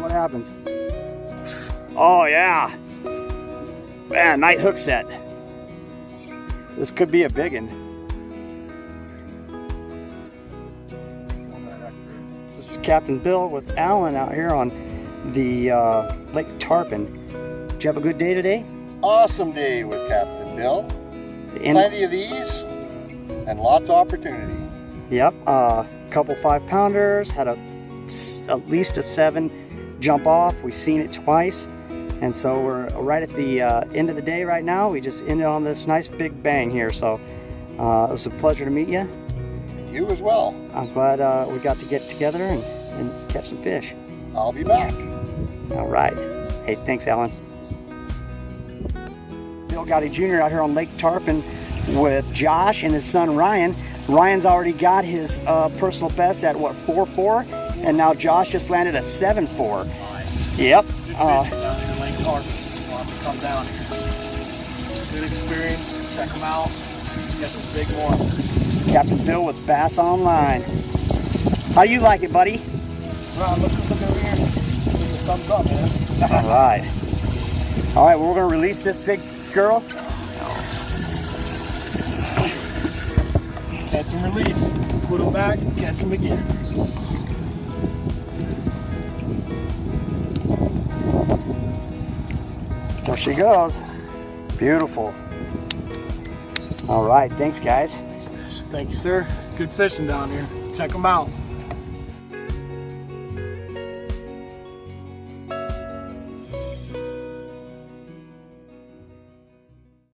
what happens. Oh yeah. Man, nice hook set. This could be a big one. This is Captain Bill with Alan out here on the Lake Tarpon. Did you have a good day today? Awesome day with Captain Bill. Plenty of these and lots of opportunity. Yep, a couple 5-pounders, had at least a 7 jump off. We've seen it twice, and so we're right at the end of the day right now. We just ended on this nice big bang here, so it was a pleasure to meet you. You as well. I'm glad we got to get together and catch some fish. I'll be back. All right. Hey, thanks, Alan. Bill Goudy Jr. out here on Lake Tarpon with Josh and his son Ryan. Ryan's already got his personal best at what, 4.4, and now Josh just landed a 7.4. Nice. Yep. Good fishing down here in Lake Tarpon. We'll have to come down here. Good experience. Check them out. Get some big monsters. Captain Bill with Bass Online. How do you like it, buddy? Well, look over here. Give me a thumbs up, man. All right. All right, well, we're going to release this big girl. Catch and release. Put them back, catch them again. There she goes. Beautiful. All right, thanks, guys. Thank you, sir. Good fishing down here. Check them out.